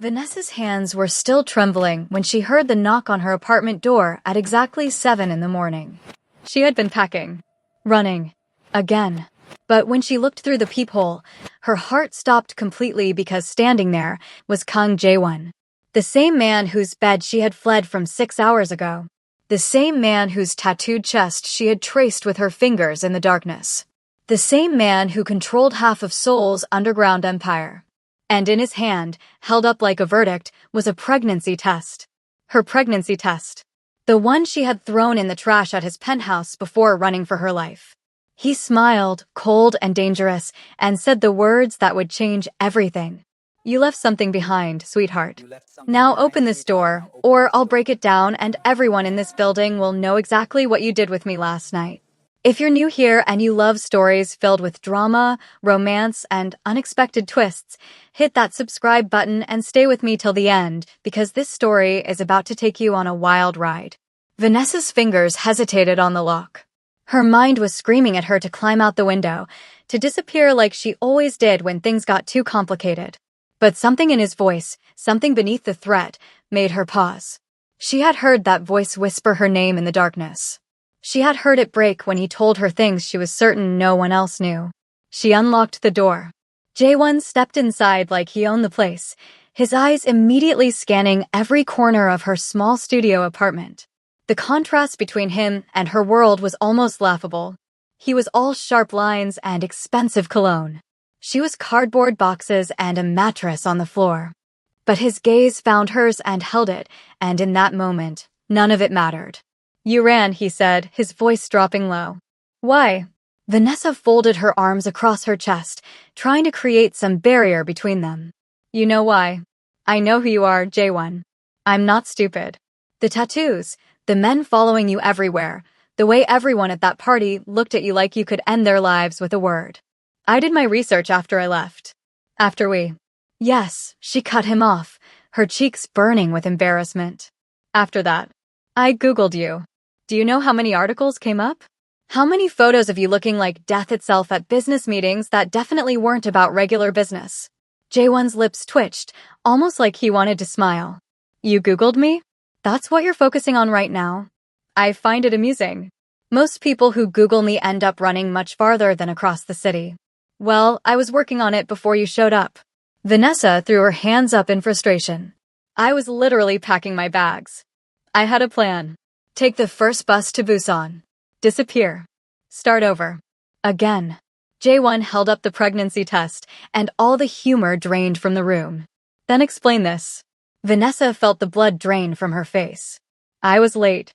Vanessa's hands were still trembling when she heard the knock on her apartment door at exactly 7 in the morning. She had been packing, running, again. But when she looked through the peephole, her heart stopped completely because standing there was Kang Jae-won, the same man whose bed she had fled from 6 hours ago, the same man whose tattooed chest she had traced with her fingers in the darkness, the same man who controlled half of Seoul's underground empire. And in his hand, held up like a verdict, was a pregnancy test. Her pregnancy test. The one she had thrown in the trash at his penthouse before running for her life. He smiled, cold and dangerous, and said the words that would change everything. "You left something behind, sweetheart. Now open this door, or I'll break it down and everyone in this building will know exactly what you did with me last night." If you're new here and you love stories filled with drama, romance, and unexpected twists, hit that subscribe button and stay with me till the end, because this story is about to take you on a wild ride. Vanessa's fingers hesitated on the lock. Her mind was screaming at her to climb out the window, to disappear like she always did when things got too complicated. But something in his voice, something beneath the threat, made her pause. She had heard that voice whisper her name in the darkness. She had heard it break when he told her things she was certain no one else knew. She unlocked the door. Jae-won stepped inside like he owned the place, his eyes immediately scanning every corner of her small studio apartment. The contrast between him and her world was almost laughable. He was all sharp lines and expensive cologne. She was cardboard boxes and a mattress on the floor. But his gaze found hers and held it, and in that moment, none of it mattered. "You ran," he said, his voice dropping low. "Why?" Vanessa folded her arms across her chest, trying to create some barrier between them. "You know why. I know who you are, Jae-won. I'm not stupid. The tattoos, the men following you everywhere, the way everyone at that party looked at you like you could end their lives with a word. I did my research after I left. After we..." Yes, she cut him off, her cheeks burning with embarrassment. "After that, I Googled you. Do you know how many articles came up? How many photos of you looking like death itself at business meetings that definitely weren't about regular business?" Jae-won's lips twitched, almost like he wanted to smile. "You Googled me? That's what you're focusing on right now? I find it amusing. Most people who Google me end up running much farther than across the city. Well, I was working on it before you showed up." Vanessa threw her hands up in frustration. "I was literally packing my bags. I had a plan. Take the first bus to Busan. Disappear. Start over. Again." Jae-won held up the pregnancy test, and all the humor drained from the room. "Then explain this." Vanessa felt the blood drain from her face. "I was late.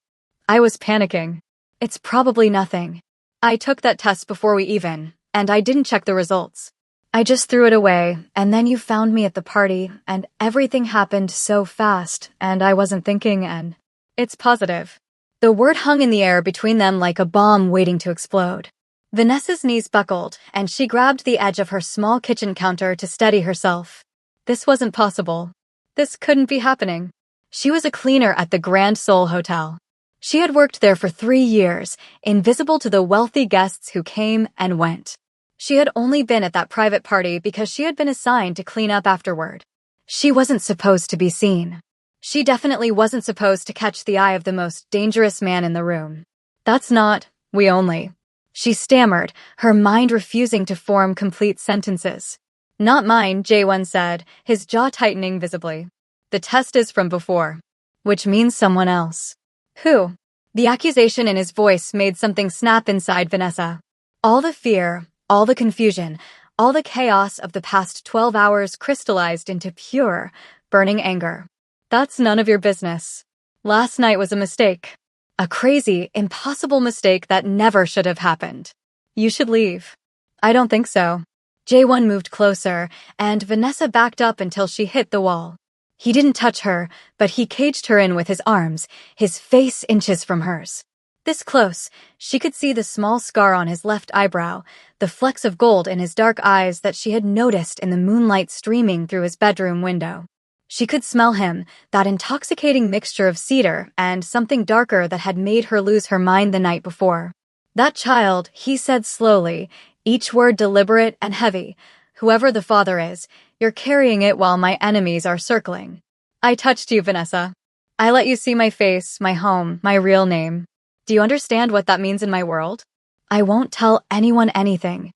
I was panicking. It's probably nothing. I took that test before we even, and I didn't check the results. I just threw it away, and then you found me at the party, and everything happened so fast, and I wasn't thinking, and..." "It's positive." The word hung in the air between them like a bomb waiting to explode. Vanessa's knees buckled, and she grabbed the edge of her small kitchen counter to steady herself. This wasn't possible. This couldn't be happening. She was a cleaner at the Grand Seoul Hotel. She had worked there for 3 years, invisible to the wealthy guests who came and went. She had only been at that private party because she had been assigned to clean up afterward. She wasn't supposed to be seen. She definitely wasn't supposed to catch the eye of the most dangerous man in the room. "That's not, we only..." She stammered, her mind refusing to form complete sentences. "Not mine," Jae-won said, his jaw tightening visibly. "The test is from before." "Which means someone else." "Who?" The accusation in his voice made something snap inside Vanessa. All the fear, all the confusion, all the chaos of the past 12 hours crystallized into pure, burning anger. "That's none of your business. Last night was a mistake. A crazy, impossible mistake that never should have happened. You should leave." "I don't think so." Jae-won moved closer, and Vanessa backed up until she hit the wall. He didn't touch her, but he caged her in with his arms, his face inches from hers. This close, she could see the small scar on his left eyebrow, the flecks of gold in his dark eyes that she had noticed in the moonlight streaming through his bedroom window. She could smell him, that intoxicating mixture of cedar and something darker that had made her lose her mind the night before. "That child," he said slowly, each word deliberate and heavy, "whoever the father is, You're carrying it while my enemies are circling. I touched you, Vanessa. I let you see my face, my home, my real name. Do you understand what that means in my world? I won't tell anyone anything.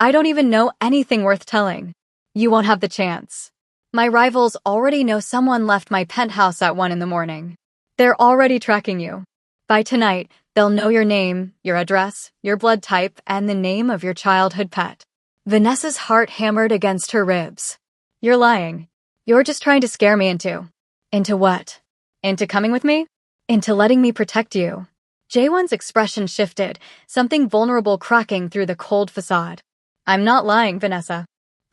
I don't even know anything worth telling. You won't have the chance. My rivals already know someone left my penthouse at 1 in the morning. They're already tracking you. By tonight, they'll know your name, your address, your blood type, and the name of your childhood pet. Vanessa's heart hammered against her ribs. You're lying. You're just trying to scare me into. Into what? Into coming with me? Into letting me protect you. Jaewon's expression shifted, something vulnerable cracking through the cold facade. I'm not lying, Vanessa.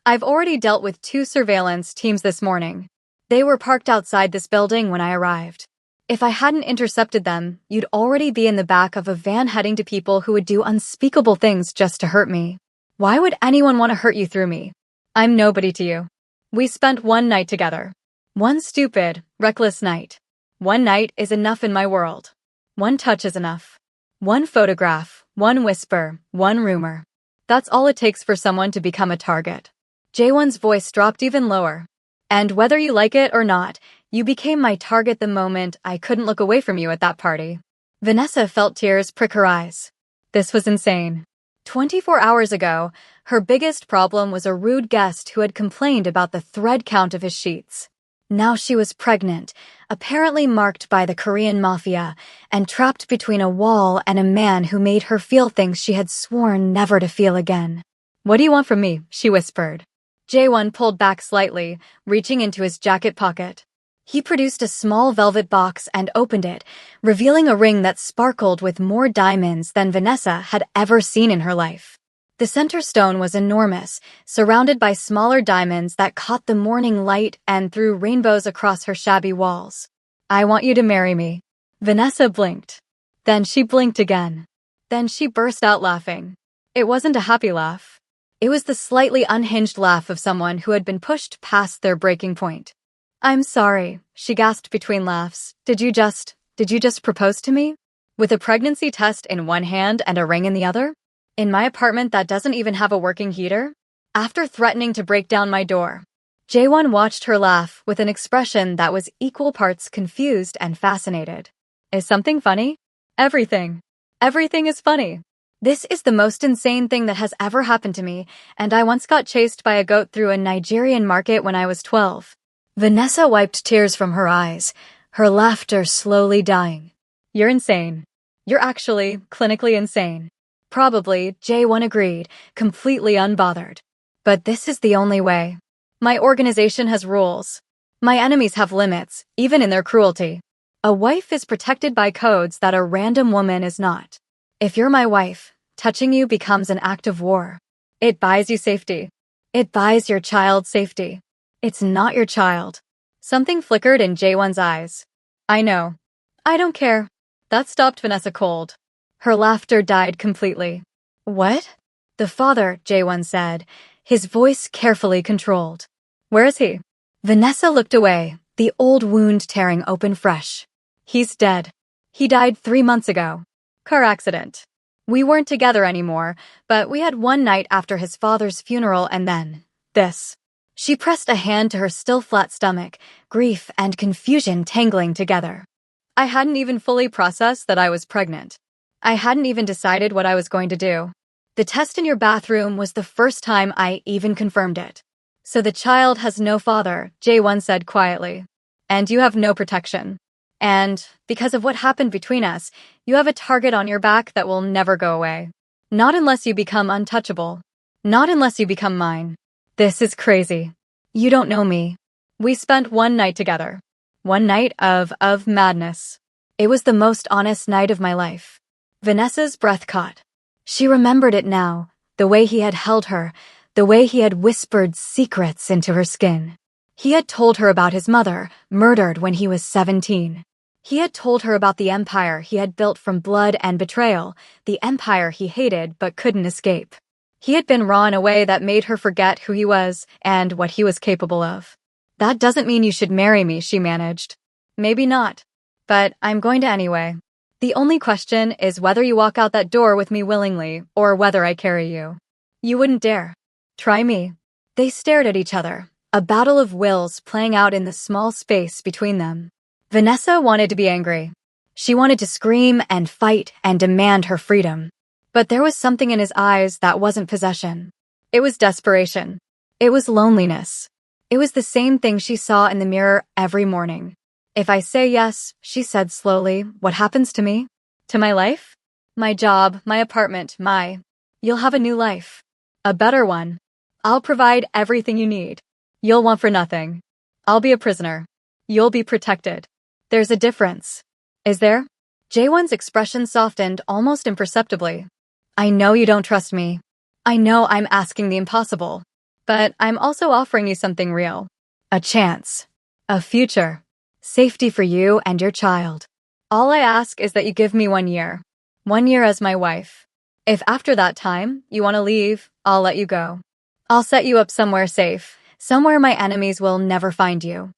I've already dealt with 2 surveillance teams this morning. They were parked outside this building when I arrived. If I hadn't intercepted them, you'd already be in the back of a van heading to people who would do unspeakable things just to hurt me. Why would anyone want to hurt you through me? I'm nobody to you. We spent 1 night together. 1 stupid, reckless night. 1 night is enough in my world. 1 touch is enough. 1 photograph, 1 whisper, 1 rumor. That's all it takes for someone to become a target. Jaewon's voice dropped even lower. And whether you like it or not, you became my target the moment I couldn't look away from you at that party. Vanessa felt tears prick her eyes. This was insane. 24 hours ago, her biggest problem was a rude guest who had complained about the thread count of his sheets. Now she was pregnant, apparently marked by the Korean Mafia, and trapped between a wall and a man who made her feel things she had sworn never to feel again. What do you want from me? She whispered. Jaewon pulled back slightly, reaching into his jacket pocket. He produced a small velvet box and opened it, revealing a ring that sparkled with more diamonds than Vanessa had ever seen in her life. The center stone was enormous, surrounded by smaller diamonds that caught the morning light and threw rainbows across her shabby walls. I want you to marry me. Vanessa blinked. Then she blinked again. Then she burst out laughing. It wasn't a happy laugh. It was the slightly unhinged laugh of someone who had been pushed past their breaking point. I'm sorry, she gasped between laughs. Did you just propose to me? With a pregnancy test in one hand and a ring in the other? In my apartment that doesn't even have a working heater? After threatening to break down my door. Jaewon watched her laugh with an expression that was equal parts confused and fascinated. Is something funny? Everything. Everything is funny. This is the most insane thing that has ever happened to me, and I once got chased by a goat through a Nigerian market when I was 12. Vanessa wiped tears from her eyes, her laughter slowly dying. You're insane. You're actually clinically insane. Probably, Jaewon agreed, completely unbothered. But this is the only way. My organization has rules. My enemies have limits, even in their cruelty. A wife is protected by codes that a random woman is not. If you're my wife, touching you becomes an act of war. It buys you safety. It buys your child safety. It's not your child. Something flickered in Jaewon's eyes. I know. I don't care. That stopped Vanessa cold. Her laughter died completely. What? The father, Jaewon said, his voice carefully controlled. Where is he? Vanessa looked away, the old wound tearing open fresh. He's dead. He died 3 months ago. Car accident. We weren't together anymore, but we had one night after his father's funeral and then, this. She pressed a hand to her still flat stomach, grief and confusion tangling together. I hadn't even fully processed that I was pregnant. I hadn't even decided what I was going to do. The test in your bathroom was the first time I even confirmed it. So the child has no father, Jaewon said quietly. And you have no protection. And, because of what happened between us, you have a target on your back that will never go away. Not unless you become untouchable. Not unless you become mine. This is crazy. You don't know me. We spent one night together. One night of madness. It was the most honest night of my life. Vanessa's breath caught. She remembered it now, the way he had held her, the way he had whispered secrets into her skin. He had told her about his mother, murdered when he was 17. He had told her about the empire he had built from blood and betrayal, the empire he hated but couldn't escape. He had been raw in a way that made her forget who he was and what he was capable of. That doesn't mean you should marry me, she managed. Maybe not. But I'm going to anyway. The only question is whether you walk out that door with me willingly or whether I carry you. You wouldn't dare. Try me. They stared at each other, a battle of wills playing out in the small space between them. Vanessa wanted to be angry. She wanted to scream and fight and demand her freedom. But there was something in his eyes that wasn't possession. It was desperation. It was loneliness. It was the same thing she saw in the mirror every morning. If I say yes, she said slowly, what happens to me? To my life? My job, my apartment, You'll have a new life. A better one. I'll provide everything you need. You'll want for nothing. I'll be a prisoner. You'll be protected. There's a difference. Is there? Jaewon's expression softened almost imperceptibly. I know you don't trust me. I know I'm asking the impossible. But I'm also offering you something real. A chance. A future. Safety for you and your child. All I ask is that you give me 1 year. 1 year as my wife. If after that time you want to leave, I'll let you go. I'll set you up somewhere safe, somewhere my enemies will never find you.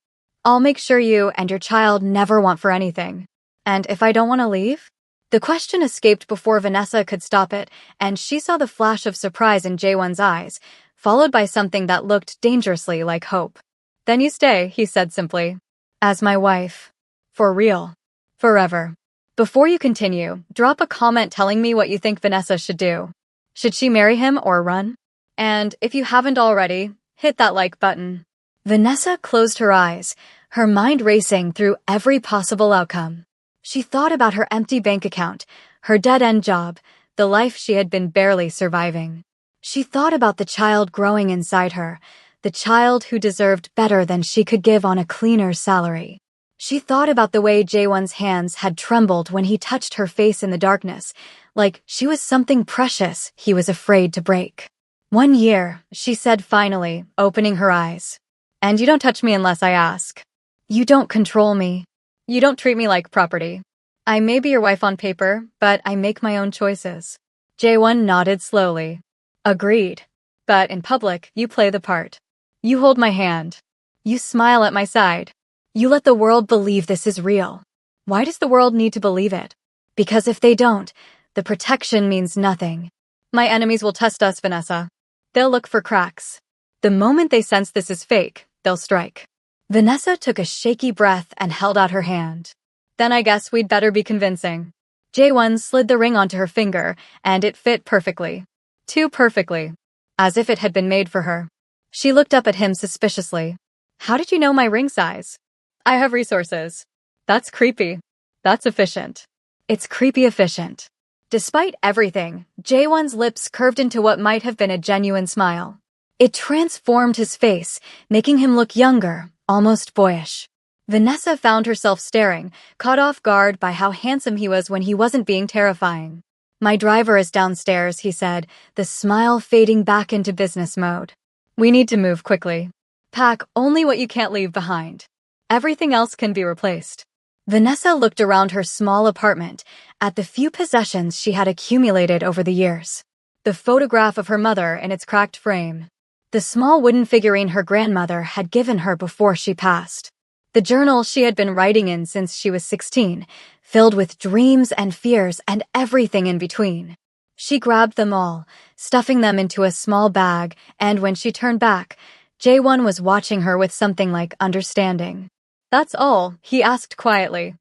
I'll make sure you and your child never want for anything. And if I don't want to leave? The question escaped before Vanessa could stop it, and she saw the flash of surprise in Jaewon's eyes, followed by something that looked dangerously like hope. Then you stay, he said simply. As my wife. For real. Forever. Before you continue, drop a comment telling me what you think Vanessa should do. Should she marry him or run? And if you haven't already, hit that like button. Vanessa closed her eyes, her mind racing through every possible outcome. She thought about her empty bank account, her dead-end job, the life she had been barely surviving. She thought about the child growing inside her, the child who deserved better than she could give on a cleaner salary. She thought about the way Jaewon's hands had trembled when he touched her face in the darkness, like she was something precious he was afraid to break. 1 year, she said finally, opening her eyes. And you don't touch me unless I ask. You don't control me. You don't treat me like property. I may be your wife on paper, but I make my own choices. Jaewon nodded slowly. Agreed. But in public, you play the part. You hold my hand. You smile at my side. You let the world believe this is real. Why does the world need to believe it? Because if they don't, the protection means nothing. My enemies will test us, Vanessa. They'll look for cracks. The moment they sense this is fake, they'll strike. Vanessa took a shaky breath and held out her hand. Then I guess we'd better be convincing. Jaewon slid the ring onto her finger, and it fit perfectly. Too perfectly. As if it had been made for her. She looked up at him suspiciously. How did you know my ring size? I have resources. That's creepy. That's efficient. It's creepy efficient. Despite everything, Jaewon's lips curved into what might have been a genuine smile. It transformed his face, making him look younger, almost boyish. Vanessa found herself staring, caught off guard by how handsome he was when he wasn't being terrifying. My driver is downstairs, he said, the smile fading back into business mode. We need to move quickly. Pack only what you can't leave behind. Everything else can be replaced. Vanessa looked around her small apartment at the few possessions she had accumulated over the years. The photograph of her mother in its cracked frame. The small wooden figurine her grandmother had given her before she passed. The journal she had been writing in since she was 16, filled with dreams and fears and everything in between. She grabbed them all, stuffing them into a small bag, and when she turned back, Jaewon was watching her with something like understanding. That's all, he asked quietly.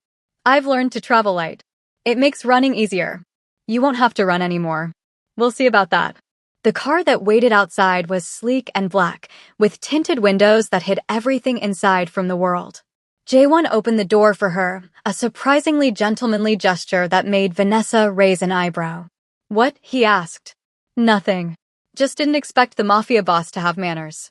I've learned to travel light. It makes running easier. You won't have to run anymore. We'll see about that. The car that waited outside was sleek and black, with tinted windows that hid everything inside from the world. Jaewon opened the door for her, a surprisingly gentlemanly gesture that made Vanessa raise an eyebrow. What? He asked. Nothing. Just didn't expect the Mafia boss to have manners.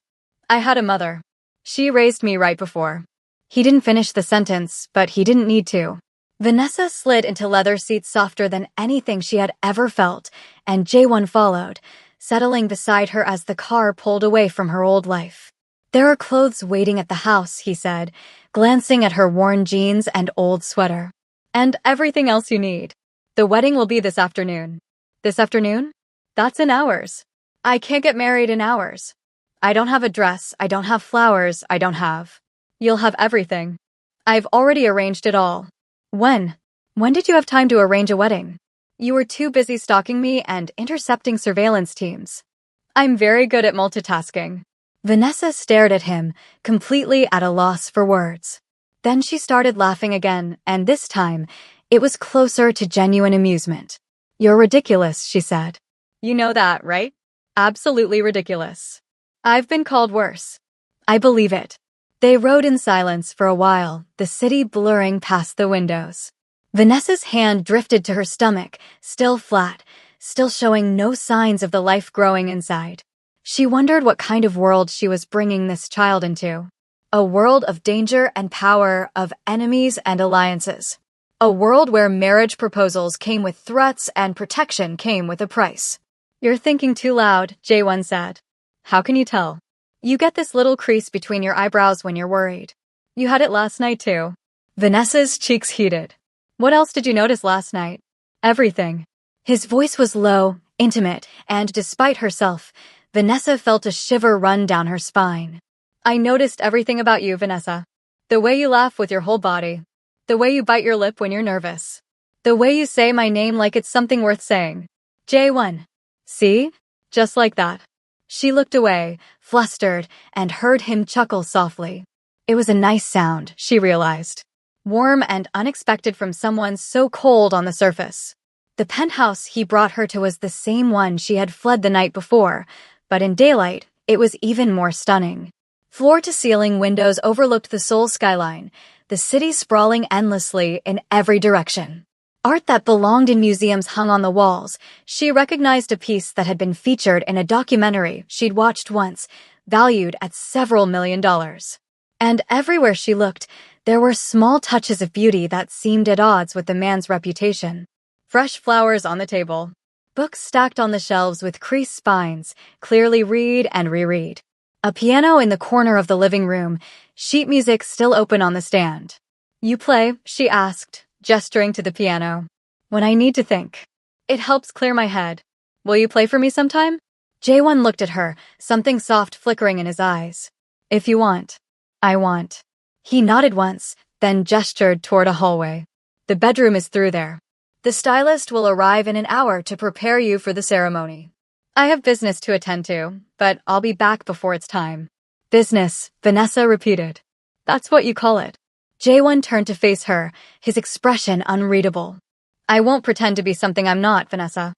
I had a mother. She raised me right before. He didn't finish the sentence, but he didn't need to. Vanessa slid into leather seats softer than anything she had ever felt, and Jaewon followed, settling beside her as the car pulled away from her old life. There are clothes waiting at the house, he said, glancing at her worn jeans and old sweater. And everything else you need. The wedding will be this afternoon. This afternoon? That's in hours. I can't get married in hours. I don't have a dress, I don't have flowers, I don't have. You'll have everything. I've already arranged it all. When? When did you have time to arrange a wedding? You were too busy stalking me and intercepting surveillance teams. I'm very good at multitasking. Vanessa stared at him, completely at a loss for words. Then she started laughing again, and this time, it was closer to genuine amusement. "You're ridiculous," she said. "You know that, right? Absolutely ridiculous. I've been called worse." "I believe it." They rode in silence for a while, the city blurring past the windows. Vanessa's hand drifted to her stomach, still flat, still showing no signs of the life growing inside. She wondered what kind of world she was bringing this child into. A world of danger and power, of enemies and alliances. A world where marriage proposals came with threats and protection came with a price. "You're thinking too loud," J1 said. "How can you tell? You get this little crease between your eyebrows when you're worried. You had it last night too." Vanessa's cheeks heated. "What else did you notice last night?" "Everything." His voice was low, intimate, and despite herself, Vanessa felt a shiver run down her spine. "I noticed everything about you, Vanessa. The way you laugh with your whole body. The way you bite your lip when you're nervous. The way you say my name like it's something worth saying." J1. "See? Just like that." She looked away, flustered, and heard him chuckle softly. It was a nice sound, she realized. Warm and unexpected from someone so cold on the surface. The penthouse he brought her to was the same one she had fled the night before, but in daylight, it was even more stunning. Floor-to-ceiling windows overlooked the Seoul skyline, the city sprawling endlessly in every direction. Art that belonged in museums hung on the walls. She recognized a piece that had been featured in a documentary she'd watched once, valued at several $1,000,000. And everywhere she looked, there were small touches of beauty that seemed at odds with the man's reputation. Fresh flowers on the table. Books stacked on the shelves with creased spines, clearly read and reread. A piano in the corner of the living room, sheet music still open on the stand. "You play?" she asked, gesturing to the piano. "When I need to think. It helps clear my head. Will you play for me sometime?" J1 looked at her, something soft flickering in his eyes. "If you want." "I want." He nodded once, then gestured toward a hallway. "The bedroom is through there. The stylist will arrive in an hour to prepare you for the ceremony. I have business to attend to, but I'll be back before it's time." "Business," Vanessa repeated. "That's what you call it." J1 turned to face her, his expression unreadable. "I won't pretend to be something I'm not, Vanessa.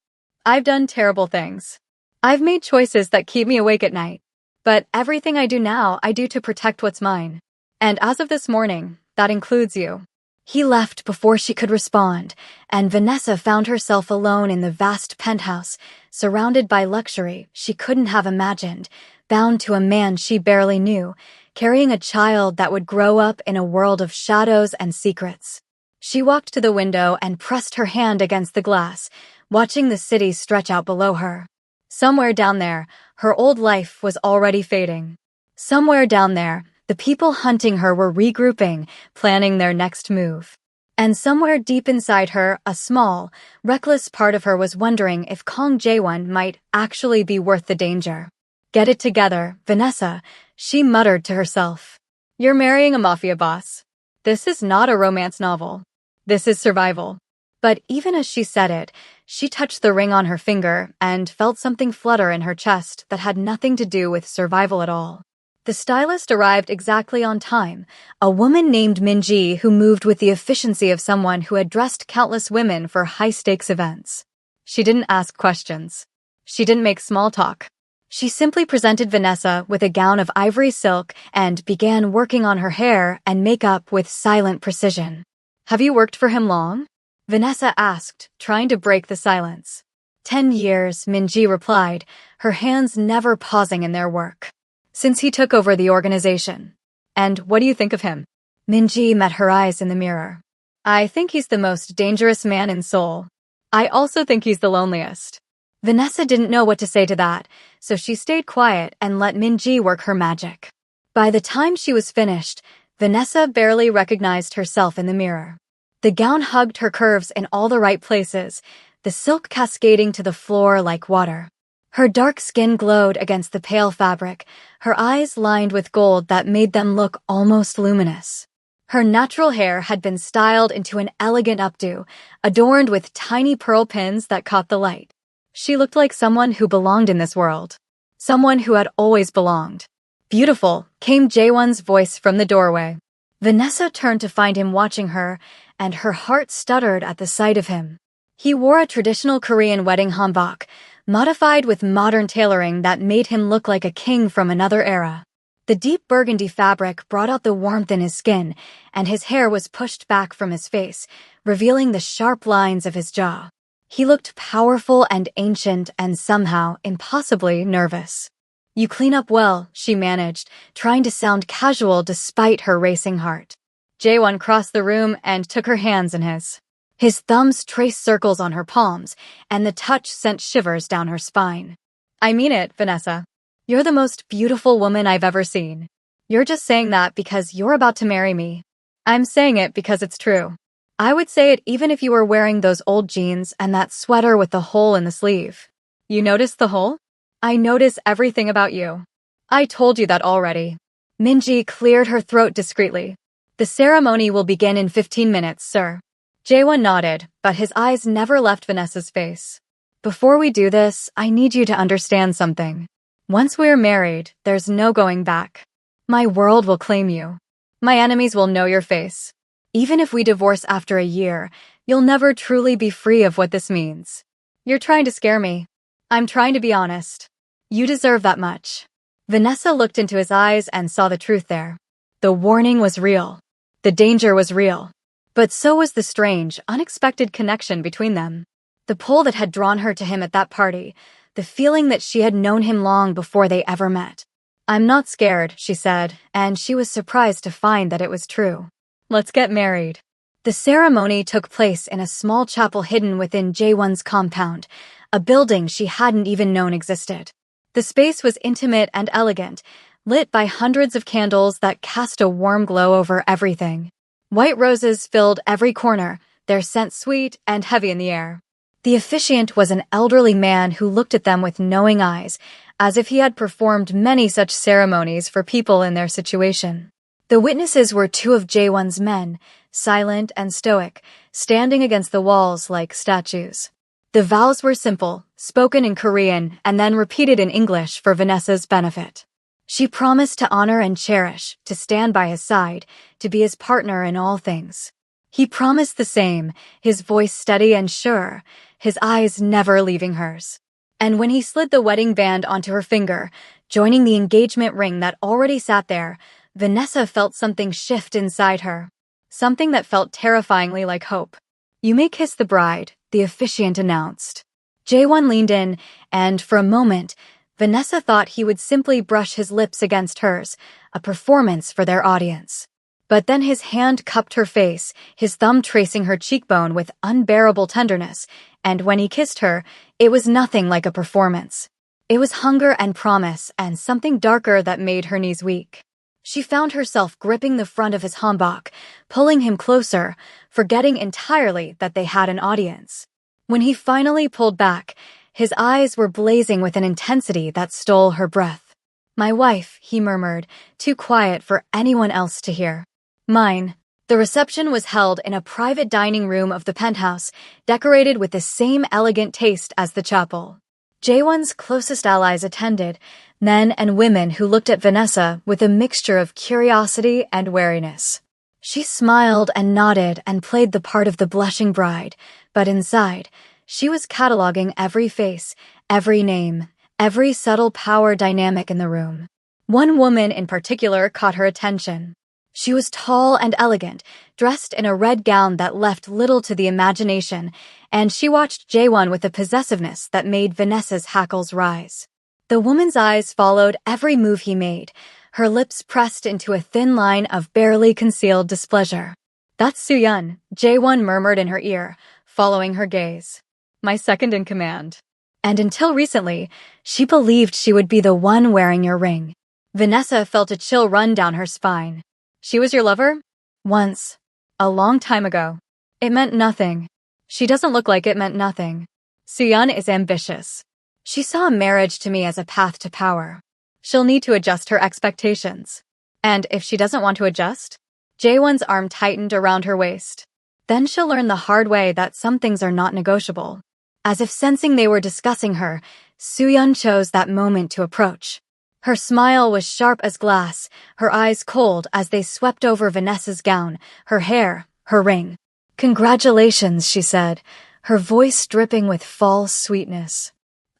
I've done terrible things. I've made choices that keep me awake at night. But everything I do now, I do to protect what's mine. And as of this morning, that includes you." He left before she could respond, and Vanessa found herself alone in the vast penthouse, surrounded by luxury she couldn't have imagined, bound to a man she barely knew, carrying a child that would grow up in a world of shadows and secrets. She walked to the window and pressed her hand against the glass, watching the city stretch out below her. Somewhere down there, her old life was already fading. Somewhere down there, the people hunting her were regrouping, planning their next move. And somewhere deep inside her, a small, reckless part of her was wondering if Kong Jae-won might actually be worth the danger. "Get it together, Vanessa," she muttered to herself. "You're marrying a mafia boss. This is not a romance novel. This is survival." But even as she said it, she touched the ring on her finger and felt something flutter in her chest that had nothing to do with survival at all. The stylist arrived exactly on time, a woman named Minji who moved with the efficiency of someone who had dressed countless women for high-stakes events. She didn't ask questions. She didn't make small talk. She simply presented Vanessa with a gown of ivory silk and began working on her hair and makeup with silent precision. "Have you worked for him long?" Vanessa asked, trying to break the silence. 10 years, Minji replied, her hands never pausing in their work. "Since he took over the organization." "And what do you think of him?" Minji met her eyes in the mirror. "I think he's the most dangerous man in Seoul. I also think he's the loneliest." Vanessa didn't know what to say to that, so she stayed quiet and let Minji work her magic. By the time she was finished, Vanessa barely recognized herself in the mirror. The gown hugged her curves in all the right places, the silk cascading to the floor like water. Her dark skin glowed against the pale fabric, her eyes lined with gold that made them look almost luminous. Her natural hair had been styled into an elegant updo, adorned with tiny pearl pins that caught the light. She looked like someone who belonged in this world. Someone who had always belonged. Beautiful, came Jaewon's voice from the doorway. Vanessa turned to find him watching her, and her heart stuttered at the sight of him. He wore a traditional Korean wedding hanbok, modified with modern tailoring that made him look like a king from another era. The deep burgundy fabric brought out the warmth in his skin, and his hair was pushed back from his face, revealing the sharp lines of his jaw. He looked powerful and ancient and somehow impossibly nervous. "You clean up well," she managed, trying to sound casual despite her racing heart. Jaewon crossed the room and took her hands in his. His thumbs traced circles on her palms, and the touch sent shivers down her spine. "I mean it, Vanessa. You're the most beautiful woman I've ever seen. You're just saying that because you're about to marry me. I'm saying it because it's true. I would say it even if you were wearing those old jeans and that sweater with the hole in the sleeve." "You noticed the hole?" "I notice everything about you. I told you that already." Minji cleared her throat discreetly. "The ceremony will begin in 15 minutes, sir." Jaewon nodded, but his eyes never left Vanessa's face. "Before we do this, I need you to understand something. Once we're married, there's no going back. My world will claim you. My enemies will know your face. Even if we divorce after a year, you'll never truly be free of what this means. You're trying to scare me. I'm trying to be honest. You deserve that much." Vanessa looked into his eyes and saw the truth there. The warning was real. The danger was real. But so was the strange, unexpected connection between them. The pull that had drawn her to him at that party, the feeling that she had known him long before they ever met. "I'm not scared," she said, and she was surprised to find that it was true. "Let's get married." The ceremony took place in a small chapel hidden within Jaewon's compound, a building she hadn't even known existed. The space was intimate and elegant, lit by hundreds of candles that cast a warm glow over everything. White roses filled every corner, their scent sweet and heavy in the air. The officiant was an elderly man who looked at them with knowing eyes, as if he had performed many such ceremonies for people in their situation. The witnesses were two of Jaewon's men, silent and stoic, standing against the walls like statues. The vows were simple, spoken in Korean and then repeated in English for Vanessa's benefit. She promised to honor and cherish, to stand by his side, to be his partner in all things. He promised the same, his voice steady and sure, his eyes never leaving hers. And when he slid the wedding band onto her finger, joining the engagement ring that already sat there, Vanessa felt something shift inside her. Something that felt terrifyingly like hope. "You may kiss the bride," the officiant announced. Jaewon leaned in, and for a moment, Vanessa thought he would simply brush his lips against hers, a performance for their audience. But then his hand cupped her face, his thumb tracing her cheekbone with unbearable tenderness, and when he kissed her, it was nothing like a performance. It was hunger and promise and something darker that made her knees weak. She found herself gripping the front of his hanbok, pulling him closer, forgetting entirely that they had an audience. When he finally pulled back, his eyes were blazing with an intensity that stole her breath. "My wife," he murmured, too quiet for anyone else to hear. "Mine." The reception was held in a private dining room of the penthouse, decorated with the same elegant taste as the chapel. Jaewon's closest allies attended, men and women who looked at Vanessa with a mixture of curiosity and wariness. She smiled and nodded and played the part of the blushing bride, but inside, she was cataloging every face, every name, every subtle power dynamic in the room. One woman in particular caught her attention. She was tall and elegant, dressed in a red gown that left little to the imagination, and she watched Jaewon with a possessiveness that made Vanessa's hackles rise. The woman's eyes followed every move he made, her lips pressed into a thin line of barely concealed displeasure. "That's Soo-yeon," Jaewon murmured in her ear, following her gaze. "My second in command." And until recently, she believed she would be the one wearing your ring. Vanessa felt a chill run down her spine. "She was your lover?" "Once. A long time ago. It meant nothing." "She doesn't look like it meant nothing." "Soo-yeon is ambitious. She saw marriage to me as a path to power. She'll need to adjust her expectations. And if she doesn't want to adjust?" Jaewon's arm tightened around her waist. "Then she'll learn the hard way that some things are not negotiable." As if sensing they were discussing her, Soo-yeon chose that moment to approach. Her smile was sharp as glass, her eyes cold as they swept over Vanessa's gown, her hair, her ring. "Congratulations," she said, her voice dripping with false sweetness.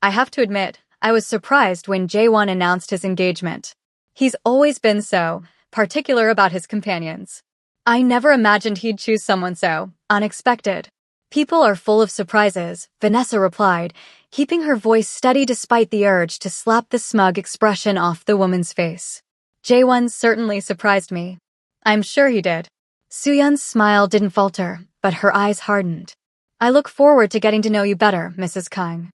I have to admit, I was surprised when Jaewon announced his engagement. He's always been so particular about his companions. I never imagined he'd choose someone so unexpected. "People are full of surprises," Vanessa replied, keeping her voice steady despite the urge to slap the smug expression off the woman's face. "Jaewon certainly surprised me." "I'm sure he did." Soohyun's smile didn't falter, but her eyes hardened. "I look forward to getting to know you better, Mrs. Kang.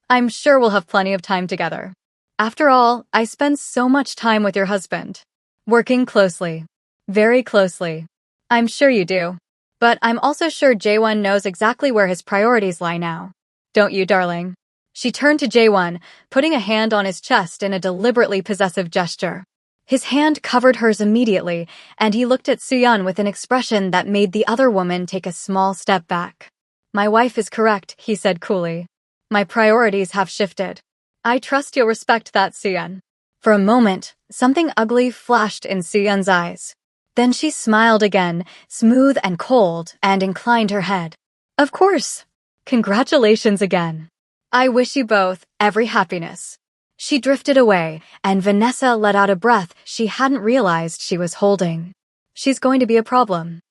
I'm sure we'll have plenty of time together. After all, I spend so much time with your husband. Working closely. Very closely. I'm sure you do. But I'm also sure Jaewon knows exactly where his priorities lie now. Don't you, darling?" She turned to Jaewon, putting a hand on his chest in a deliberately possessive gesture. His hand covered hers immediately, and he looked at Soohyun with an expression that made the other woman take a small step back. "My wife is correct," he said coolly. "My priorities have shifted. I trust you'll respect that, Soohyun." For a moment, something ugly flashed in Soohyun's eyes. Then she smiled again, smooth and cold, and inclined her head. "Of course. Congratulations again. I wish you both every happiness." She drifted away, and Vanessa let out a breath she hadn't realized she was holding. "She's going to be a problem.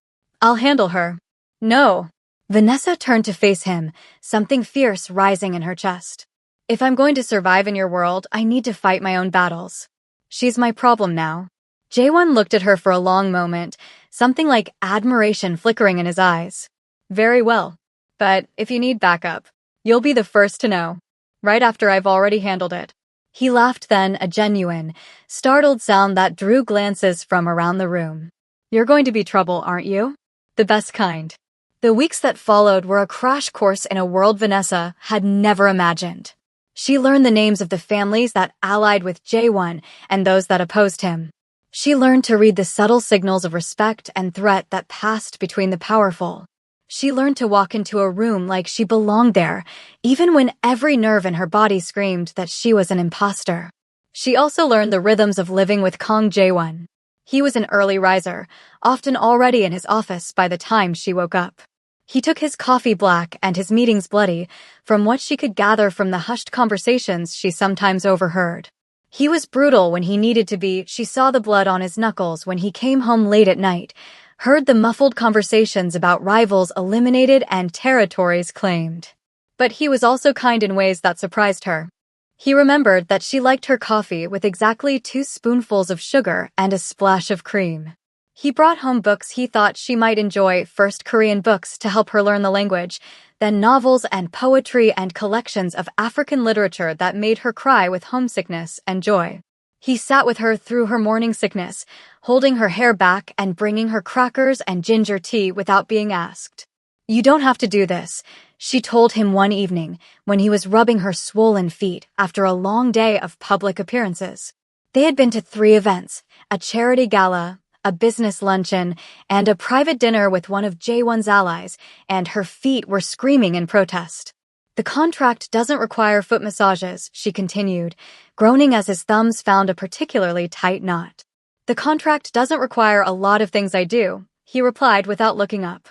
I'll handle her." "No." Vanessa turned to face him, something fierce rising in her chest. "If I'm going to survive in your world, I need to fight my own battles. She's my problem now." Jaewon looked at her for a long moment, something like admiration flickering in his eyes. "Very well. But if you need backup, you'll be the first to know. Right after I've already handled it." He laughed then, a genuine, startled sound that drew glances from around the room. "You're going to be trouble, aren't you? The best kind." The weeks that followed were a crash course in a world Vanessa had never imagined. She learned the names of the families that allied with Jaewon and those that opposed him. She learned to read the subtle signals of respect and threat that passed between the powerful. She learned to walk into a room like she belonged there, even when every nerve in her body screamed that she was an imposter. She also learned the rhythms of living with Kang Jaewon. He was an early riser, often already in his office by the time she woke up. He took his coffee black and his meetings bloody, from what she could gather from the hushed conversations she sometimes overheard. He was brutal when he needed to be. She saw the blood on his knuckles when he came home late at night, heard the muffled conversations about rivals eliminated and territories claimed. But he was also kind in ways that surprised her. He remembered that she liked her coffee with exactly 2 spoonfuls of sugar and a splash of cream. He brought home books he thought she might enjoy, first Korean books to help her learn the language, then novels and poetry and collections of African literature that made her cry with homesickness and joy. He sat with her through her morning sickness, holding her hair back and bringing her crackers and ginger tea without being asked. "You don't have to do this," she told him one evening when he was rubbing her swollen feet after a long day of public appearances. They had been to 3 events, a charity gala, a business luncheon, and a private dinner with one of Jaewon's allies, and her feet were screaming in protest. "The contract doesn't require foot massages," she continued, groaning as his thumbs found a particularly tight knot. "The contract doesn't require a lot of things I do," he replied without looking up.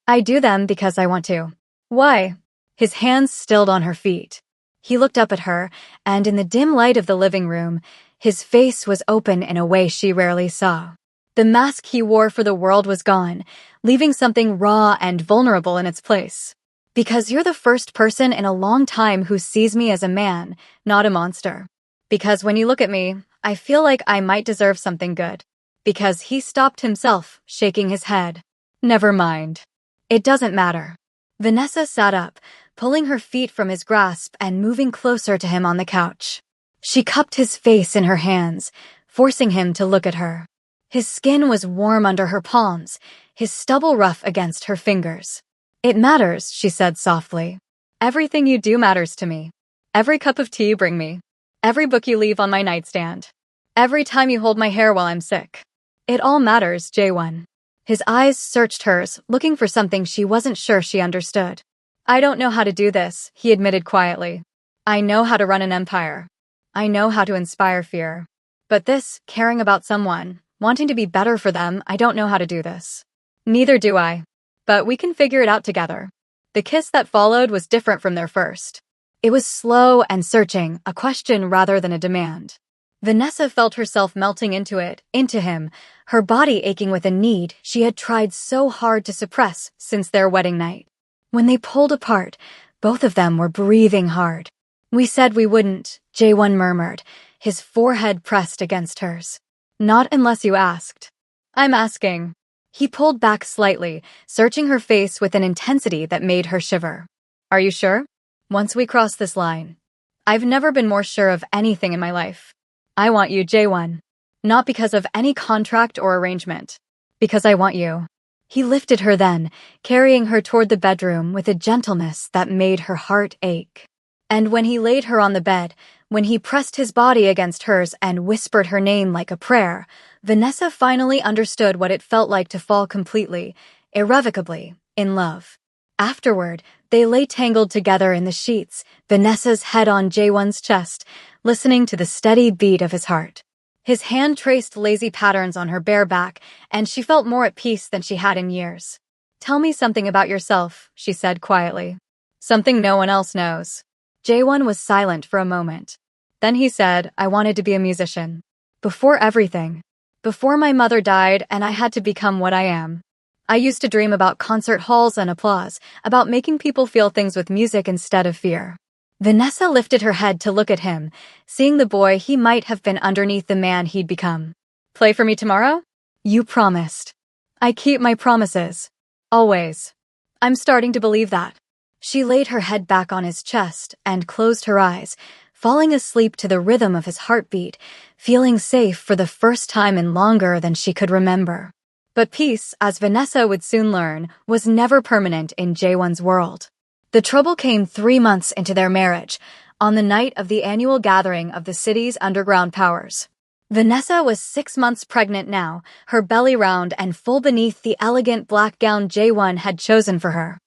"I do them because I want to." "Why?" His hands stilled on her feet. He looked up at her, and in the dim light of the living room, his face was open in a way she rarely saw. The mask he wore for the world was gone, leaving something raw and vulnerable in its place. "Because you're the first person in a long time who sees me as a man, not a monster. Because when you look at me, I feel like I might deserve something good." Because he stopped himself, shaking his head. "Never mind. It doesn't matter." Vanessa sat up, pulling her feet from his grasp and moving closer to him on the couch. She cupped his face in her hands, forcing him to look at her. His skin was warm under her palms, his stubble rough against her fingers. "It matters," she said softly. "Everything you do matters to me. Every cup of tea you bring me. Every book you leave on my nightstand. Every time you hold my hair while I'm sick. It all matters, Jaewon." His eyes searched hers, looking for something she wasn't sure she understood. "I don't know how to do this," he admitted quietly. "I know how to run an empire. I know how to inspire fear. But this, caring about someone, wanting to be better for them, I don't know how to do this. Neither do I. But we can figure it out together. The kiss that followed was different from their first. It was slow and searching, a question rather than a demand. Vanessa felt herself melting into him, her body aching with a need she had tried so hard to suppress since their wedding night. When they pulled apart, both of them were breathing hard. "We said we wouldn't," J1 murmured, his forehead pressed against hers. "Not unless you asked." "I'm asking." He pulled back slightly, searching her face with an intensity that made her shiver. "Are you sure? Once we cross this line." "I've never been more sure of anything in my life. I want you, J1. Not because of any contract or arrangement. Because I want you." He lifted her then, carrying her toward the bedroom with a gentleness that made her heart ache. And when he laid her on the bed, when he pressed his body against hers and whispered her name like a prayer, Vanessa finally understood what it felt like to fall completely, irrevocably, in love. Afterward, they lay tangled together in the sheets, Vanessa's head on J1's chest, listening to the steady beat of his heart. His hand traced lazy patterns on her bare back, and she felt more at peace than she had in years. "Tell me something about yourself," she said quietly. "Something no one else knows." J1 was silent for a moment. Then he said, "I wanted to be a musician. Before everything. Before my mother died and I had to become what I am. I used to dream about concert halls and applause, about making people feel things with music instead of fear." Vanessa lifted her head to look at him, seeing the boy he might have been underneath the man he'd become. "Play for me tomorrow?" "You promised." "I keep my promises. Always." "I'm starting to believe that." She laid her head back on his chest and closed her eyes, falling asleep to the rhythm of his heartbeat, feeling safe for the first time in longer than she could remember. But peace, as Vanessa would soon learn, was never permanent in J1's world. The trouble came 3 months into their marriage, on the night of the annual gathering of the city's underground powers. Vanessa was 6 months pregnant now, her belly round and full beneath the elegant black gown J1 had chosen for her.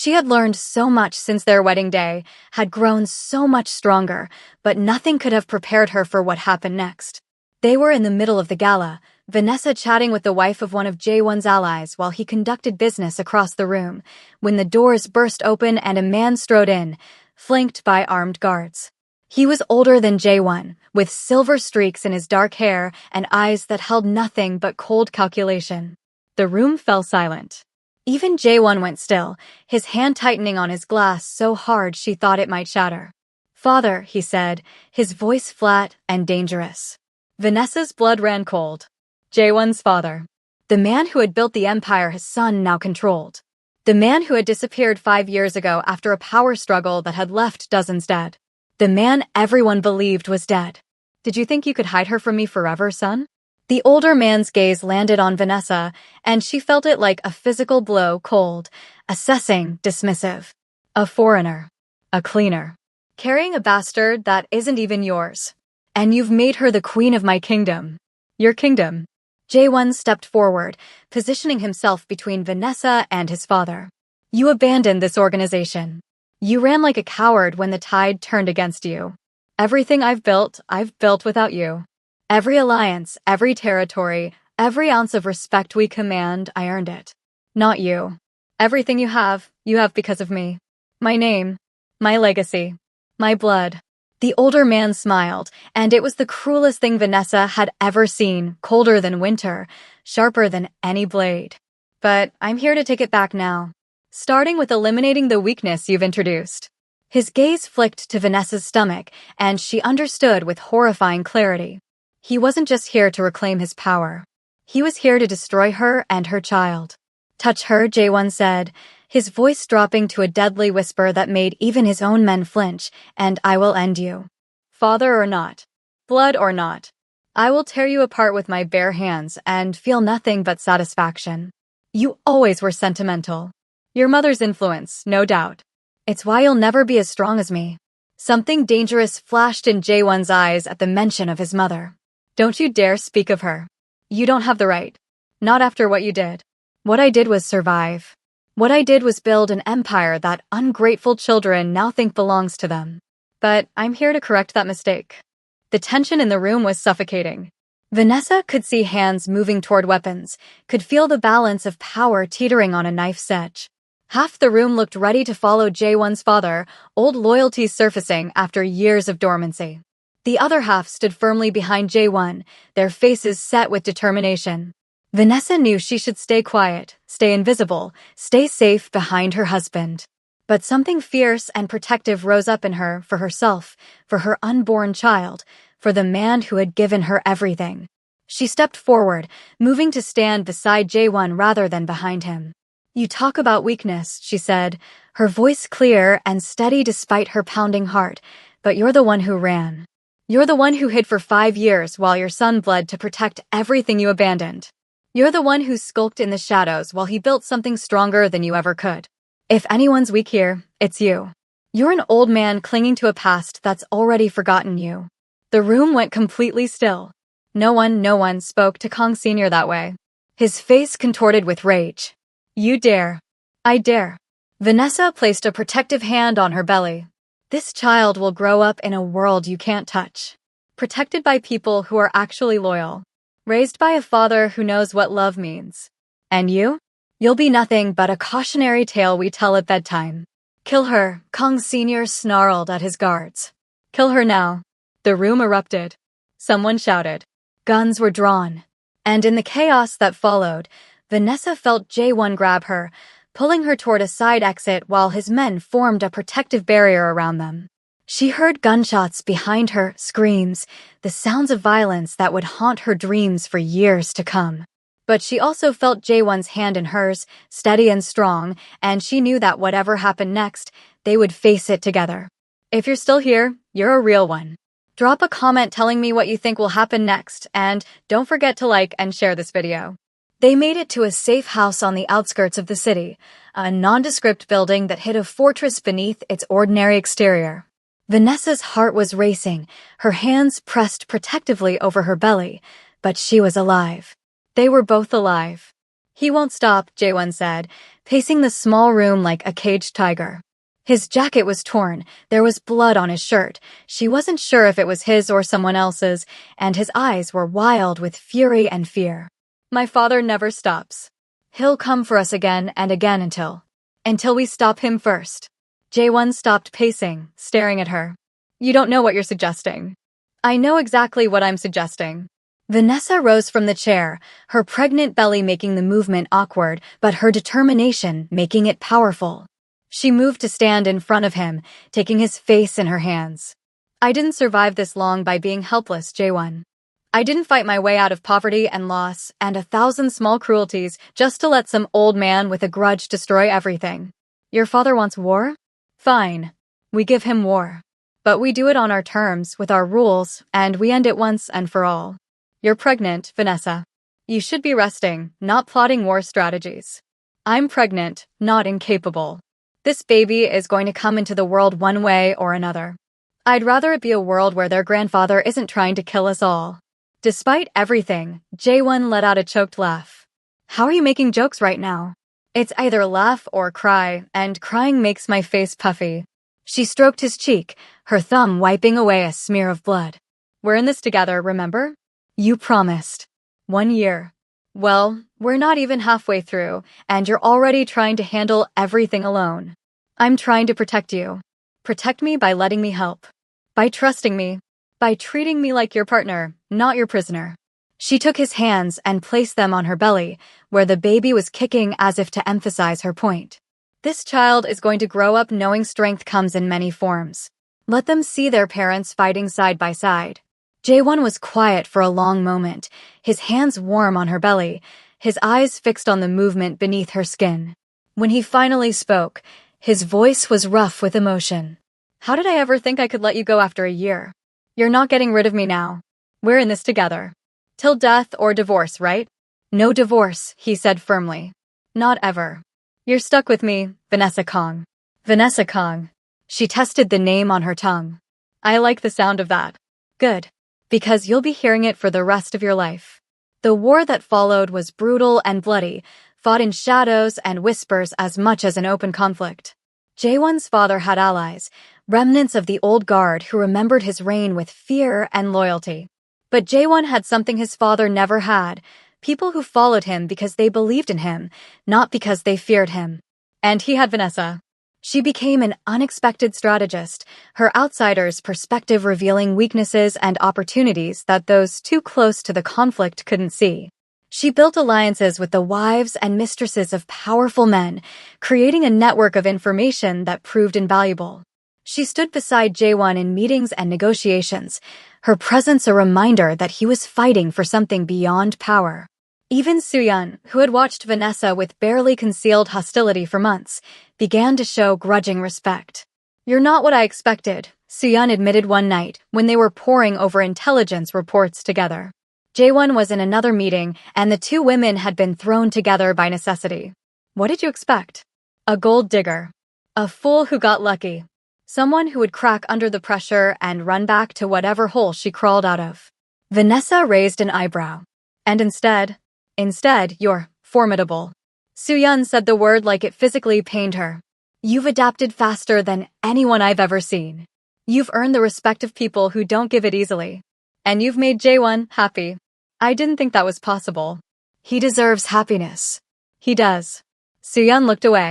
She had learned so much since their wedding day, had grown so much stronger, but nothing could have prepared her for what happened next. They were in the middle of the gala, Vanessa chatting with the wife of one of J1's allies while he conducted business across the room, when the doors burst open and a man strode in, flanked by armed guards. He was older than J1, with silver streaks in his dark hair and eyes that held nothing but cold calculation. The room fell silent. Even J1 went still, his hand tightening on his glass so hard she thought it might shatter. "Father," he said, his voice flat and dangerous. Vanessa's blood ran cold. J1's father. The man who had built the empire his son now controlled. The man who had disappeared 5 years ago after a power struggle that had left dozens dead. The man everyone believed was dead. "Did you think you could hide her from me forever, son?" The older man's gaze landed on Vanessa, and she felt it like a physical blow, cold, assessing, dismissive. "A foreigner. A cleaner. Carrying a bastard that isn't even yours. And you've made her the queen of my kingdom. Your kingdom." J1 stepped forward, positioning himself between Vanessa and his father. "You abandoned this organization. You ran like a coward when the tide turned against you. Everything I've built without you. Every alliance, every territory, every ounce of respect we command, I earned it. Not you. Everything you have because of me. My name, my legacy, my blood." The older man smiled, and it was the cruelest thing Vanessa had ever seen, colder than winter, sharper than any blade. "But I'm here to take it back now. Starting with eliminating the weakness you've introduced." His gaze flicked to Vanessa's stomach, and she understood with horrifying clarity. He wasn't just here to reclaim his power. He was here to destroy her and her child. "Touch her," J1 said, his voice dropping to a deadly whisper that made even his own men flinch, "and I will end you. Father or not, blood or not, I will tear you apart with my bare hands and feel nothing but satisfaction. You always were sentimental. Your mother's influence, no doubt. It's why you'll never be as strong as me." Something dangerous flashed in J1's eyes at the mention of his mother. "Don't you dare speak of her. You don't have the right. Not after what you did." "What I did was survive. What I did was build an empire that ungrateful children now think belongs to them. But I'm here to correct that mistake." The tension in the room was suffocating. Vanessa could see hands moving toward weapons, could feel the balance of power teetering on a knife's edge. Half the room looked ready to follow J1's father, old loyalties surfacing after years of dormancy. The other half stood firmly behind J1, their faces set with determination. Vanessa knew she should stay quiet, stay invisible, stay safe behind her husband. But something fierce and protective rose up in her for herself, for her unborn child, for the man who had given her everything. She stepped forward, moving to stand beside J1 rather than behind him. "You talk about weakness," she said, her voice clear and steady despite her pounding heart, "but you're the one who ran. You're the one who hid for 5 years while your son bled to protect everything you abandoned. You're the one who skulked in the shadows while he built something stronger than you ever could. If anyone's weak here, it's you. You're an old man clinging to a past that's already forgotten you." The room went completely still. No one spoke to Kong Sr. that way. His face contorted with rage. "You dare. I dare." Vanessa placed a protective hand on her belly. "This child will grow up in a world you can't touch. Protected by people who are actually loyal. Raised by a father who knows what love means. And you? You'll be nothing but a cautionary tale we tell at bedtime." "Kill her," Kong Sr. snarled at his guards. "Kill her now." The room erupted. Someone shouted. Guns were drawn. And in the chaos that followed, Vanessa felt J1 grab her, pulling her toward a side exit while his men formed a protective barrier around them. She heard gunshots behind her, screams, the sounds of violence that would haunt her dreams for years to come. But she also felt J1's hand in hers, steady and strong, and she knew that whatever happened next, they would face it together. If you're still here, you're a real one. Drop a comment telling me what you think will happen next, and don't forget to like and share this video. They made it to a safe house on the outskirts of the city, a nondescript building that hid a fortress beneath its ordinary exterior. Vanessa's heart was racing, her hands pressed protectively over her belly, but she was alive. They were both alive. "He won't stop," J1 said, pacing the small room like a caged tiger. His jacket was torn, there was blood on his shirt. She wasn't sure if it was his or someone else's, and his eyes were wild with fury and fear. "My father never stops. He'll come for us again and again until we stop him first." J1 stopped pacing, staring at her. "You don't know what you're suggesting." "I know exactly what I'm suggesting." Vanessa rose from the chair, her pregnant belly making the movement awkward, but her determination making it powerful. She moved to stand in front of him, taking his face in her hands. "I didn't survive this long by being helpless, J1. I didn't fight my way out of poverty and loss and 1,000 small cruelties just to let some old man with a grudge destroy everything. Your father wants war? Fine. We give him war. But we do it on our terms, with our rules, and we end it once and for all. You're pregnant, Vanessa. You should be resting, not plotting war strategies. I'm pregnant, not incapable. This baby is going to come into the world one way or another. I'd rather it be a world where their grandfather isn't trying to kill us all." Despite everything, J1 let out a choked laugh. "How are you making jokes right now? It's either laugh or cry, and crying makes my face puffy." She stroked his cheek, her thumb wiping away a smear of blood. "We're in this together, remember? You promised. 1 year. Well, we're not even halfway through, and you're already trying to handle everything alone. I'm trying to protect you. Protect me by letting me help. By trusting me. By treating me like your partner, not your prisoner." She took his hands and placed them on her belly, where the baby was kicking as if to emphasize her point. "This child is going to grow up knowing strength comes in many forms. Let them see their parents fighting side by side." J1 was quiet for a long moment, his hands warm on her belly, his eyes fixed on the movement beneath her skin. When he finally spoke, his voice was rough with emotion. "How did I ever think I could let you go after a year? You're not getting rid of me now. We're in this together. Till death or divorce, right?" "No divorce," he said firmly. "Not ever. You're stuck with me, Vanessa Kong." Vanessa Kong. She tested the name on her tongue. "I like the sound of that." "Good. Because you'll be hearing it for the rest of your life." The war that followed was brutal and bloody, fought in shadows and whispers as much as an open conflict. J1's father had allies, remnants of the old guard who remembered his reign with fear and loyalty. But Jaewon had something his father never had: people who followed him because they believed in him, not because they feared him. And he had Vanessa. She became an unexpected strategist, her outsider's perspective revealing weaknesses and opportunities that those too close to the conflict couldn't see. She built alliances with the wives and mistresses of powerful men, creating a network of information that proved invaluable. She stood beside Jaewon in meetings and negotiations, her presence a reminder that he was fighting for something beyond power. Even Soo-yeon, who had watched Vanessa with barely concealed hostility for months, began to show grudging respect. "You're not what I expected," Soo-yeon admitted one night when they were poring over intelligence reports together. Jaewon was in another meeting, and the two women had been thrown together by necessity. "What did you expect? A gold digger. A fool who got lucky. Someone who would crack under the pressure and run back to whatever hole she crawled out of." Vanessa raised an eyebrow. "And instead, you're formidable." Soo-yeon said the word like it physically pained her. "You've adapted faster than anyone I've ever seen. You've earned the respect of people who don't give it easily. And you've made Jaewon happy. I didn't think that was possible." "He deserves happiness." "He does." Soo-yeon looked away.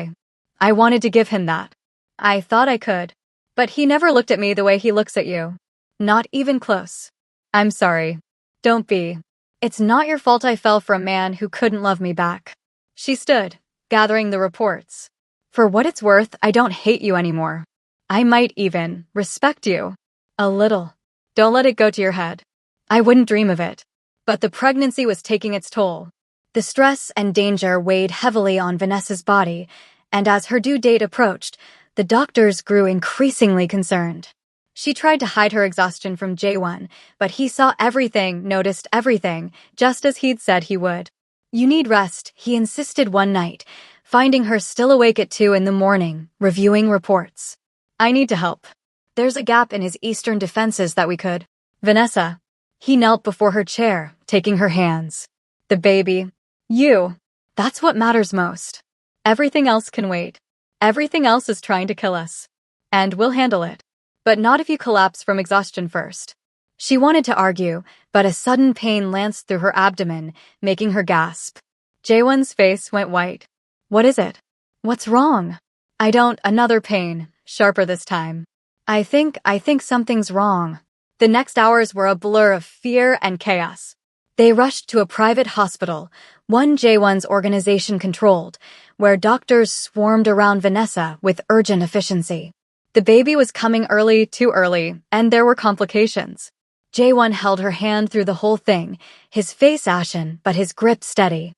"I wanted to give him that. I thought I could. But he never looked at me the way he looks at you. Not even close." "I'm sorry. Don't be. It's not your fault I fell for a man who couldn't love me back." She stood, gathering the reports. "For what it's worth, I don't hate you anymore. I might even respect you. A little. Don't let it go to your head. I wouldn't dream of it." But the pregnancy was taking its toll. The stress and danger weighed heavily on Vanessa's body, and as her due date approached, the doctors grew increasingly concerned. She tried to hide her exhaustion from Jaewon, but he saw everything, noticed everything, just as he'd said he would. "You need rest," he insisted one night, finding her still awake at 2 a.m, reviewing reports. "I need to help. There's a gap in his eastern defenses that we could." "Vanessa." He knelt before her chair, taking her hands. "The baby. You. That's what matters most. Everything else can wait. Everything else is trying to kill us. And we'll handle it. But not if you collapse from exhaustion first." She wanted to argue, but a sudden pain lanced through her abdomen, making her gasp. Jaewon's face went white. "What is it? What's wrong?" "I don't," another pain, sharper this time. I think something's wrong." The next hours were a blur of fear and chaos. They rushed to a private hospital, one Jaewon's organization controlled, where doctors swarmed around Vanessa with urgent efficiency. The baby was coming early, too early, and there were complications. Jaewon held her hand through the whole thing, his face ashen but his grip steady.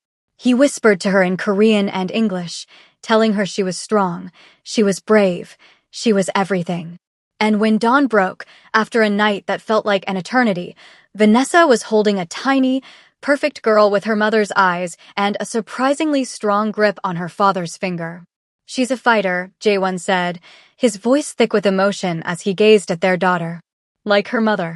He whispered to her in Korean and English, telling her she was strong, she was brave, she was everything. And when dawn broke, after a night that felt like an eternity, Vanessa was holding a tiny, perfect girl with her mother's eyes and a surprisingly strong grip on her father's finger. "She's a fighter," Jaewon said, his voice thick with emotion as he gazed at their daughter. "Like her mother."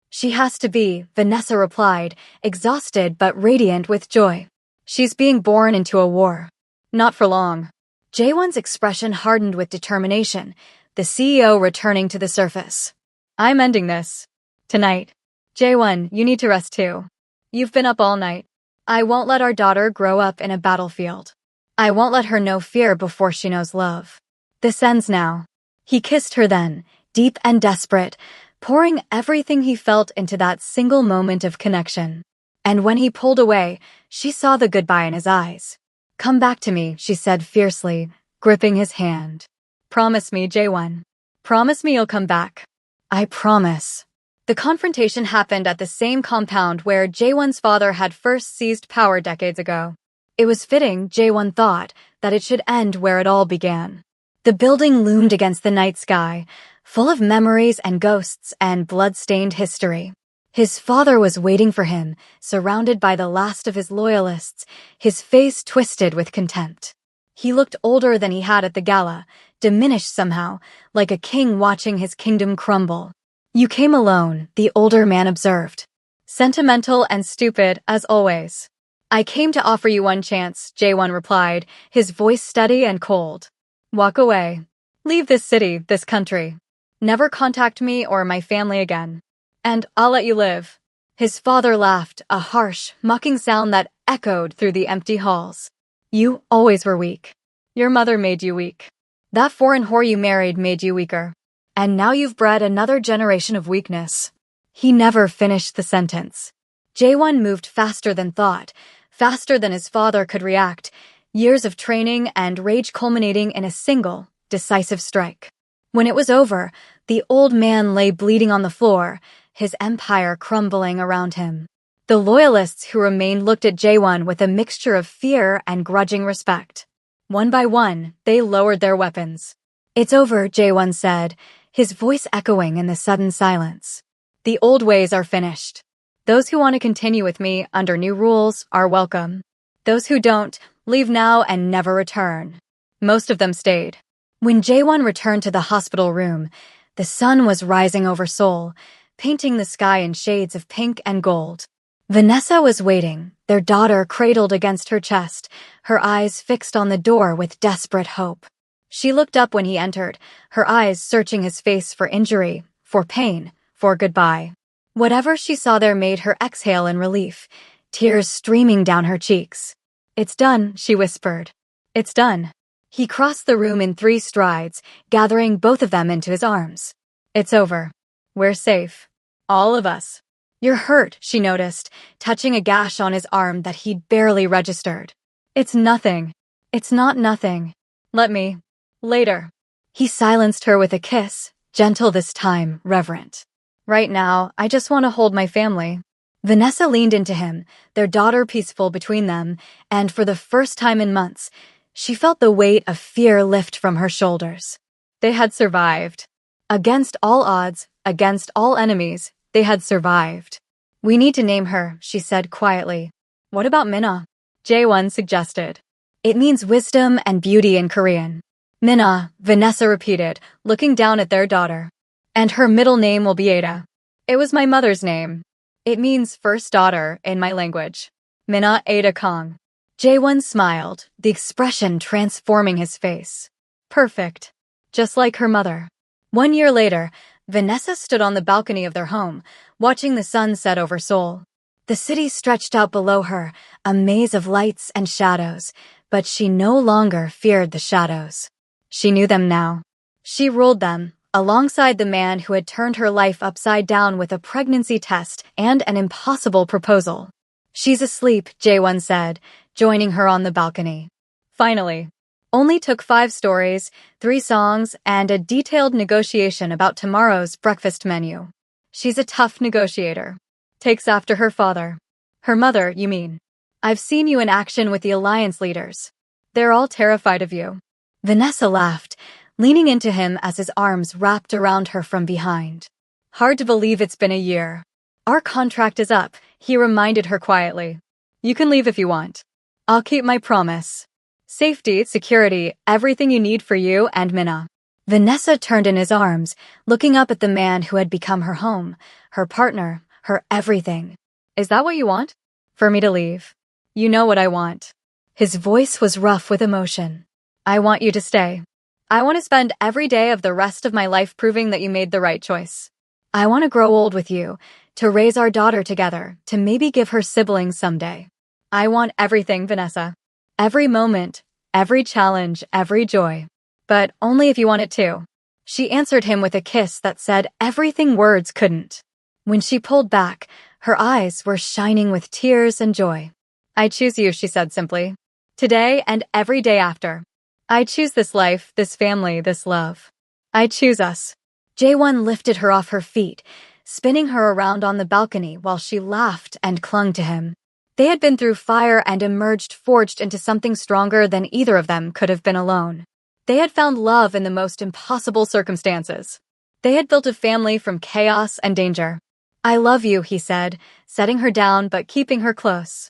"She has to be," Vanessa replied, exhausted but radiant with joy. "She's being born into a war. Not for long." Jaewon's expression hardened with determination, the CEO returning to the surface. "I'm ending this. Tonight. Jaewon, you need to rest too. You've been up all night. I won't let our daughter grow up in a battlefield. I won't let her know fear before she knows love. This ends now." He kissed her then, deep and desperate, pouring everything he felt into that single moment of connection. And when he pulled away, she saw the goodbye in his eyes. "Come back to me," she said fiercely, gripping his hand. "Promise me, Jaewon. Promise me you'll come back." "I promise." The confrontation happened at the same compound where Jaewon's father had first seized power decades ago. It was fitting, Jaewon thought, that it should end where it all began. The building loomed against the night sky, full of memories and ghosts and blood-stained history. His father was waiting for him, surrounded by the last of his loyalists, his face twisted with contempt. He looked older than he had at the gala, diminished somehow, like a king watching his kingdom crumble. "You came alone," the older man observed. "Sentimental and stupid, as always." "I came to offer you one chance," Jaewon replied, his voice steady and cold. "Walk away. Leave this city, this country. Never contact me or my family again. And I'll let you live." His father laughed, a harsh, mocking sound that echoed through the empty halls. You always were weak. Your mother made you weak. That foreign whore you married made you weaker. And now you've bred another generation of weakness. He never finished the sentence. Jaewon moved faster than thought, faster than his father could react, years of training and rage culminating in a single, decisive strike. When it was over, the old man lay bleeding on the floor, his empire crumbling around him. The loyalists who remained looked at Jaewon with a mixture of fear and grudging respect. One by one, they lowered their weapons. It's over, Jaewon said, his voice echoing in the sudden silence. The old ways are finished. Those who want to continue with me under new rules are welcome. Those who don't, leave now and never return. Most of them stayed. When Jaewon returned to the hospital room, the sun was rising over Seoul, painting the sky in shades of pink and gold. Vanessa was waiting, their daughter cradled against her chest, her eyes fixed on the door with desperate hope. She looked up when he entered, her eyes searching his face for injury, for pain, for goodbye. Whatever she saw there made her exhale in relief, tears streaming down her cheeks. It's done, she whispered. It's done. He crossed the room in 3 strides, gathering both of them into his arms. It's over. We're safe. All of us. You're hurt, she noticed, touching a gash on his arm that he'd barely registered. It's nothing. It's not nothing. Let me. Later. He silenced her with a kiss, gentle this time, reverent. Right now, I just want to hold my family. Vanessa leaned into him, their daughter peaceful between them, and for the first time in months, she felt the weight of fear lift from her shoulders. They had survived. Against all odds, against all enemies, they had survived. We need to name her, she said quietly. What about Minna? Jaewon suggested. It means wisdom and beauty in Korean. Minna, Vanessa repeated, looking down at their daughter. And her middle name will be Ada. It was my mother's name. It means first daughter in my language. Minna Ada Kong. Jaewon smiled, the expression transforming his face. Perfect. Just like her mother. 1 year later, Vanessa stood on the balcony of their home, watching the sun set over Seoul. The city stretched out below her, a maze of lights and shadows, but she no longer feared the shadows. She knew them now. She ruled them, alongside the man who had turned her life upside down with a pregnancy test and an impossible proposal. She's asleep, Jaewon said, joining her on the balcony. Finally. Only took 5 stories, 3 songs, and a detailed negotiation about tomorrow's breakfast menu. She's a tough negotiator. Takes after her father. Her mother, you mean. I've seen you in action with the alliance leaders. They're all terrified of you. Vanessa laughed, leaning into him as his arms wrapped around her from behind. Hard to believe it's been a year. Our contract is up, he reminded her quietly. You can leave if you want. I'll keep my promise. Safety, security, everything you need for you and Minna. Vanessa turned in his arms, looking up at the man who had become her home, her partner, her everything. Is that what you want? For me to leave? You know what I want. His voice was rough with emotion. I want you to stay. I want to spend every day of the rest of my life proving that you made the right choice. I want to grow old with you, to raise our daughter together, to maybe give her siblings someday. I want everything, Vanessa. Every moment, every challenge, every joy. But only if you want it too. She answered him with a kiss that said everything words couldn't. When she pulled back, her eyes were shining with tears and joy. I choose you, she said simply. Today and every day after. I choose this life, this family, this love. I choose us. Jaewon lifted her off her feet, spinning her around on the balcony while she laughed and clung to him. They had been through fire and emerged forged into something stronger than either of them could have been alone. They had found love in the most impossible circumstances. They had built a family from chaos and danger. I love you, he said, setting her down but keeping her close.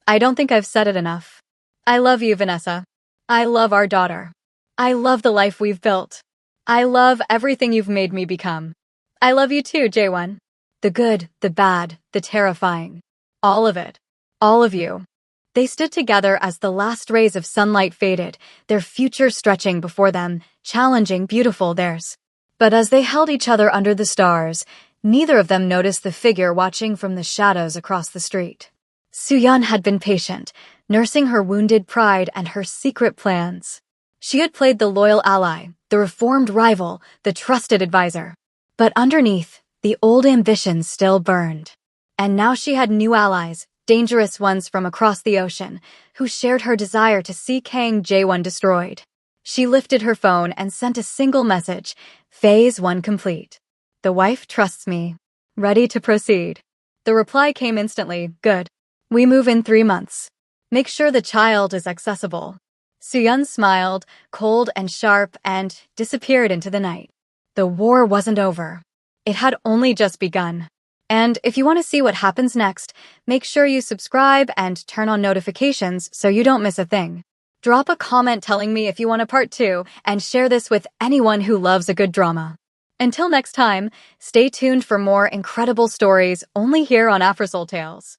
I don't think I've said it enough. I love you, Vanessa. I love our daughter. I love the life we've built. I love everything you've made me become. I love you too, Jaewon. The good, the bad, the terrifying. All of it. All of you. They stood together as the last rays of sunlight faded, their future stretching before them, challenging, beautiful theirs. But as they held each other under the stars, Neither of them noticed the figure watching from the shadows across the street. Soo-yeon had been patient, nursing her wounded pride and her secret plans. She had played the loyal ally, the reformed rival, the trusted advisor. But underneath, the old ambitions still burned. And now she had new allies, dangerous ones from across the ocean, who shared her desire to see Kang Jae-won destroyed. She lifted her phone and sent a single message, Phase 1 complete. The wife trusts me. Ready to proceed. The reply came instantly, good. We move in 3 months. Make sure the child is accessible. Soo-yeon smiled, cold and sharp, and disappeared into the night. The war wasn't over. It had only just begun. And if you want to see what happens next, make sure you subscribe and turn on notifications so you don't miss a thing. Drop a comment telling me if you want a part 2 and share this with anyone who loves a good drama. Until next time, stay tuned for more incredible stories only here on Afrosoul Tales.